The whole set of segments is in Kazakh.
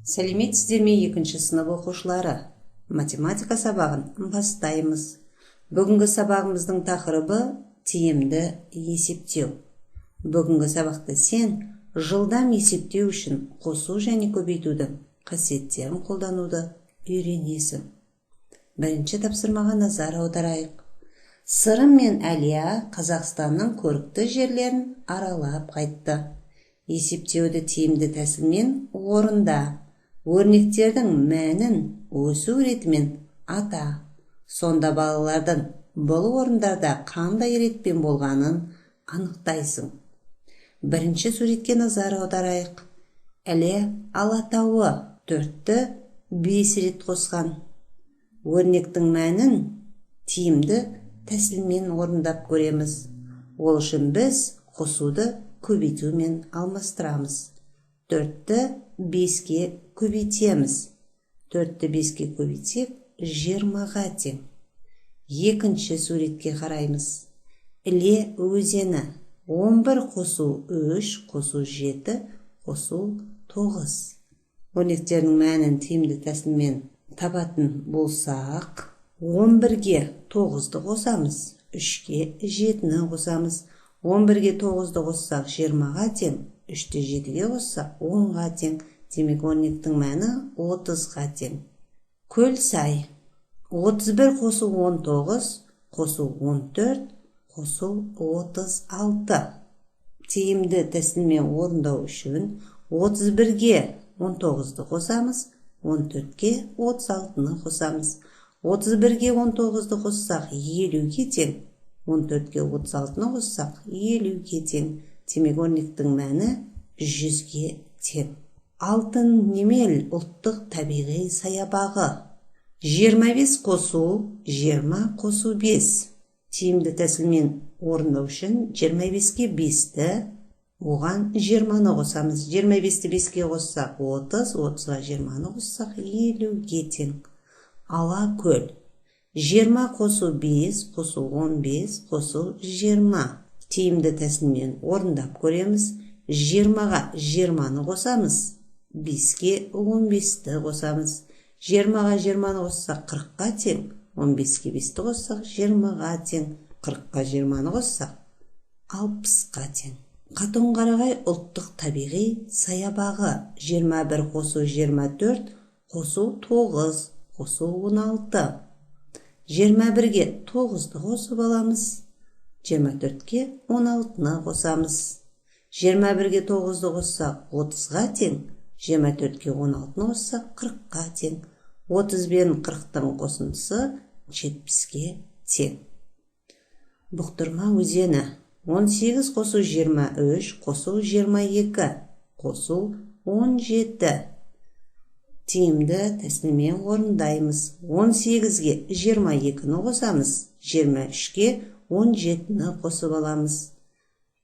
Сәлеметсіздер ме 2-ші сынып оқушылары? Математика сабағын бастаймыз. Бүгінгі сабағымыздың тақырыбы тиімді есептеу. Бүгінгі сабақта сен жылдам есептеу үшін қосу және көбейтудің қасиеттерін қолдануды үйренесің. Бірінші тапсырмаға назар аударайық. Сырым мен Әлия Қазақстанның көрікті жерлерін аралап қайтты. Есептеуді тиімді тәсілмен орында. Өрнектердің мәнін өсу ретімен ата. Сонда балалардың бұл орындарда қандай ретпен болғанын анықтайсың. Бірінші суретке назар аударайық. Әлия Алатауы 4-ті 5 рет қосқан. Өрнектің мәнін тиімді тәсілмен орындап көреміз. Ол үшін біз қосуды көбейтумен алмастырамыз. 4-ті 5-ке көбейтеміз. 4-ті 5-ке көбейтсек 20-ға тең. Екінші суретке қараймыз. Іле өзені 11 қосу 3 қосу 7 қосу 9. Өрнектердің мәнін тиімді тәсілмен табатын болсақ, 11-ге 9-ды қосамыз, 3-ке 7-ні қосамыз. 11-ге 9-ды қоссақ 20-ға тең, 3-ті 7-ге қоссақ 10-ға тең. Демек өрнектің мәні 30-ға тең. Көлсай 31 қосу 19 қосу 14 қосу 36. Тиімді тәсілмен орындау үшін 31-ге 19-ды қосамыз, 14-ке 36-ны қосамыз. 31-ге 19-ды қоссақ 50-ге тең, 14-ке 36-ны қоссақ 50-ге тең. Демек өрнектің мәні 100-ге тең. Алтын немел ұлттық табиғи саябағы 25 қосу 20 қосу 5. Тиімді тәсілмен орындау үшін 25-ке 5-ті, оған 20-ны қосамыз. 25-ті 5-ке қоссақ 30, 30-ға 20-ны қоссақ 50-ге тең. Алакөл 20 қосу 5 қосу 15 қосу 20. Тиімді тәсілмен орындап көреміз. 20-ға 20-ны қосамыз. 5-ке 15-ті қосамыз. 20-ға 20-ны қоссақ 40-ға тең. 15-ке 5-ті қоссақ 20-ға тең. 40-қа 20-ны қоссақ 60-қа тең. Қатонқарағай ұлттық табиғи саябағы 21 қосу 24 қосу 9 қосу 16. 21-ге 9-ды қосып аламыз. 24-ке 16-ны қосамыз. 21-ге 9-ды қоссақ 30-ға тең. 24-ке 16-ны қоссақ 40-қа тең. 30 бен 40-тың қосындысы 70-ке тең. Бұқтырма өзені 18 қосу 23 қосу 22 қосу 17. Тиімді тәсілмен орындаймыз. 18-ге 22-ні қосамыз. 23-ке 17-ні қосып аламыз.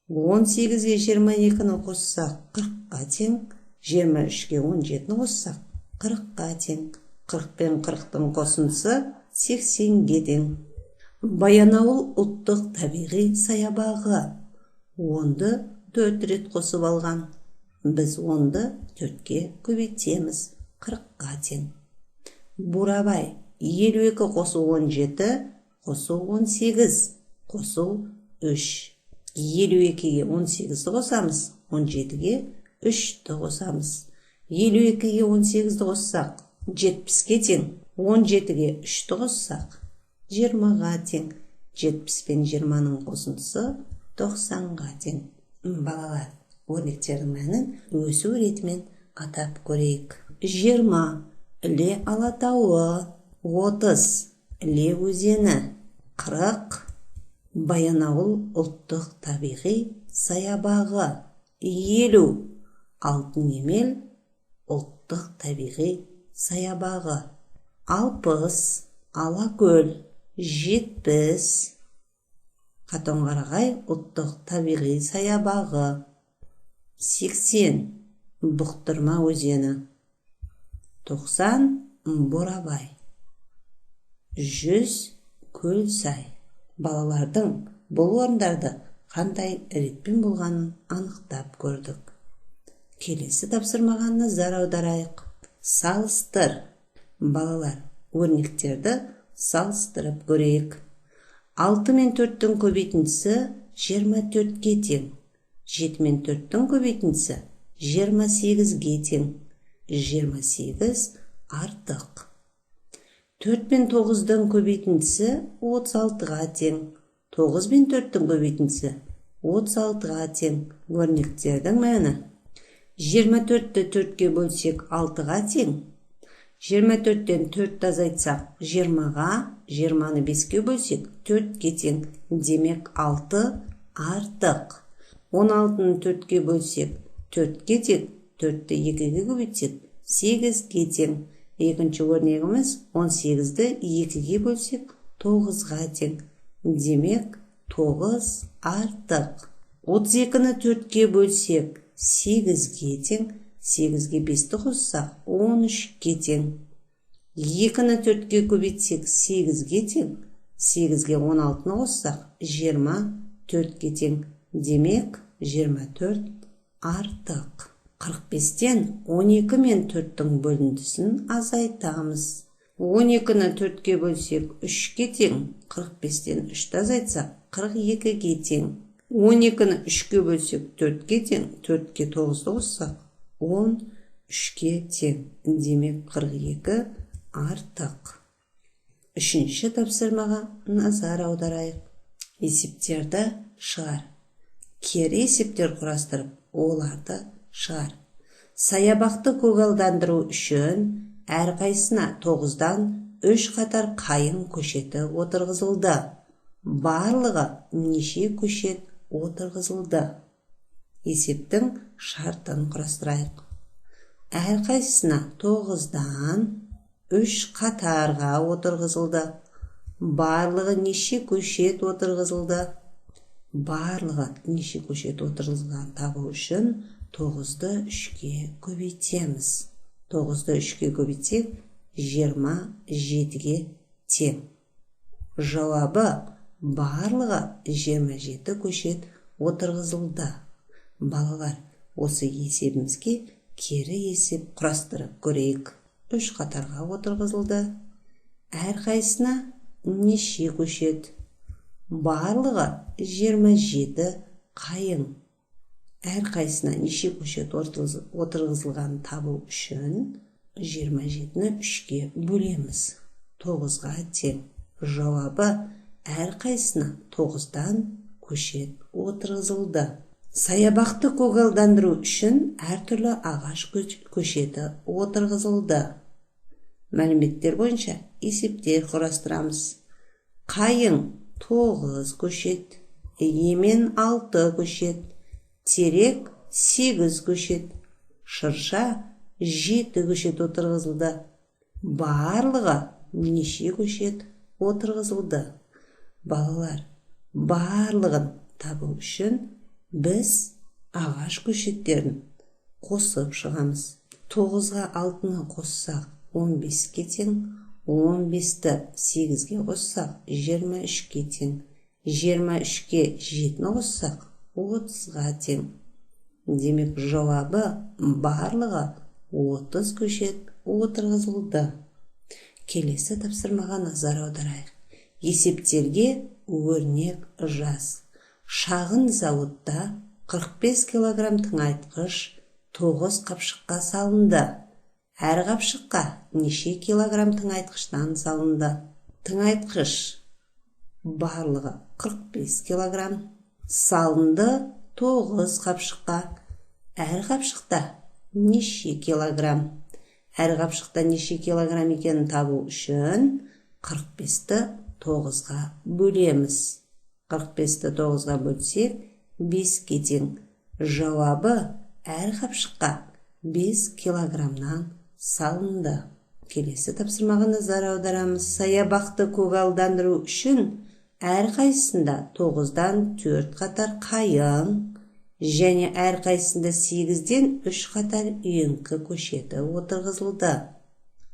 18-ге 22-ні қоссақ 40-қа тең. 23-ке 17-ні қоссақ 40-қа тең. 40 пен 40-тың қосындысы 80-ге тең. Баянауыл ұлттық табиғи саябағы 10-ды 4 рет қосып алған. Біз 10-ды 4-ке көбейтеміз. 40-қа тең. Бурабай 52 қосу 17 қосу 18 қосу 3. 52-ге 18-ді қосамыз. 17-ге 3-ті қосамыз. 52-ге 18-ді қоссақ 70-ке тең. 17-ге 3-ті қоссақ 20-ға тең. 70 пен 20-ның қосындысы 90-ға тең. Балалар, өрнектердің мәнін өсу ретімен атап көрейік. 20 Іле Алатауы, 30 Іле өзені, 40 Баянауыл ұлттық табиғи саябағы, 50 Алтын немел ұлттық табиғи саябағы, 60 Алакөл, 70 Қатонқарағай ұлттық табиғи саябағы, 80 Бұқтырма өзені, 90 Бурабай, 100 Көлсай. Балалардың бұл орындарды қандай ретпен болғанын анықтап көрдік. Келесі тапсырмаға назар аударайық. Салыстыр. Балалар, өрнектерді салыстырып көрейік. 6 мен 4-тің көбейтіндісі 24-ге тең. 7 мен 4-тің көбейтіндісі 28-ге тең. 28 артық. 4 мен 9-дың көбейтіндісі 36-ға тең. 9 мен 4-тің көбейтіндісі 36-ға тең. Өрнектердің мәні: 24-ті 4-ке бөлсек 6-ға тең. 24-тен 4 азайтсақ 20-ға, 20-ны 5-ке бөлсек 4-ке тең. Демек 6 артық. 16-ны 4-ке бөлсек 4-ке тең. 4-ті 2-ге көбейтсек 8-ге тең. Екінші өрнегіміз 18-ді 2-ге бөлсек 9-ға тең. Демек 9 артық. 32-ні 4-ке бөлсек 8-ге тең. 8-ге 5-ті қоссақ 13-ге тең. 2-ні 4-ке көбейтсек 8-ге тең. 8-ге 16-ны қоссақ 24-ге тең. Демек 24 артық. 45-тен 12 мен 4-тің бөліндісін азайтамыз. 12-ні 4-ке бөлсек 3-ке тең. 45-тен 3-ті азайтсақ 42-ге тең. 12-ні 3-ке бөлсек 4-ке тең. 4-ке 9-ты қоссақ 13-ке тең. Демек 42 артық. Үшінші тапсырмаға назар аударайық. Есептерді шығар. Кері есептер құрастырып, оларды шығар. Саябақты көгалдандыру үшін әрқайсына 9-дан 3 қатар қайың көшеті отырғызылды. Барлығы неше көшет отырғызылды? Есептің шартын құрастырайық. Әрқайсына 9-дан 3 қатарға отырғызылды. Барлығы неше көшет отырғызылды? Барлығы неше көшет отырғызылған табу үшін 9-ды 3-ке көбейтеміз. 9-ды 3-ке көбейтсек 27-ге тең. Жауабы: барлығы 27 көшет отырғызылды. Балалар, осы есебімізге кері есеп құрастырып көрейік. 3 қатарға отырғызылды. Әрқайсына неше көшет? Барлығы 27 қайың. Әрқайсына неше көшет отырғызылған табу үшін 27-ні 3-ке бөлеміз. 9-ға тең. Жауабы: әрқайсына 9-дан көшет отырғызылды. Саябақты көгалдандыру үшін әртүрлі ағаш көшеті отырғызылды. Мәліметтер бойынша есептер құрастырамыз. Қайың 9 көшет, емен 6 көшет, терек 8 көшет, шырша 7 көшет отырғызылды. Барлығы неше көшет отырғызылды? Балалар, барлығын табу үшін біз ағаш көшеттерін қосып шығамыз. 9-ға 6-ны қоссақ 15-ке тең. 15-ті 8-ге қоссақ 23-ке тең. 23-ке 7-ні қоссақ 30-ға тең. Демек жауабы: барлығы 30 көшет отырғызылды. Келесі тапсырмаға назар аударайық. Есептерге өрнек жаз. Шағын зауытта 45 килограмм тыңайтқыш 9 қапшыққа салынды. Әр қапшыққа неше килограмм тыңайтқыштан салынды? Тыңайтқыш барлығы 45 килограмм. Салынды 9 қапшыққа. Әр қапшықта неше килограмм? Әр қапшықта неше килограмм екенін табу үшін 45-ті 9-ға бөлеміз. 45-ті 9-ға бөлсек 5-ке тең. Жауабы: әр қапшыққа 5 килограммнан салынды. Келесі тапсырмаға назар аударамыз. Саябақты көгалдандыру үшін әрқайсында 9-дан 4 қатар қайың және әрқайсында 8-ден 3 қатар үйеңкі көшеті отырғызылды.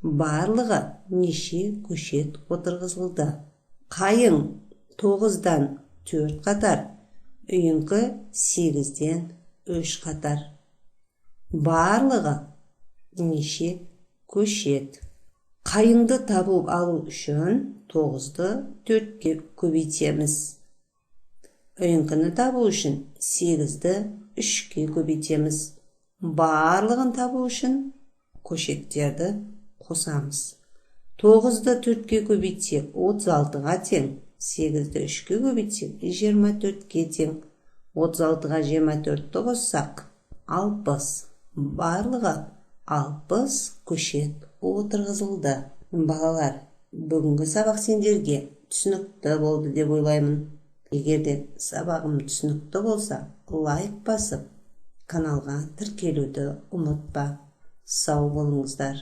Барлығы неше көшет отырғызылды? Қайың 9-дан 4 қатар, үйеңкі 8-ден 3 қатар. Барлығы неше көшет. Қайыңды табып алу үшін 9-ды 4-ке көбейтеміз. Өйіңкіні табу үшін 8-ді 3-ке көбейтеміз. Барлығын табу үшін көшеттерді қосамыз. 9-ды 4-ке көбейтсек 36-ға тең, 8-ді 3-ке көбейтсек 24-ке тең. 36-ға 24-ті қоссақ 60. Барлығы 60 көшет отырғызылды. Балалар, бүгінгі сабақ сендерге түсінікті болды деп ойлаймын. Егерде сабағым түсінікті болса, лайк басып, каналға тіркелуді ұмытпа. Сау болыңыздар.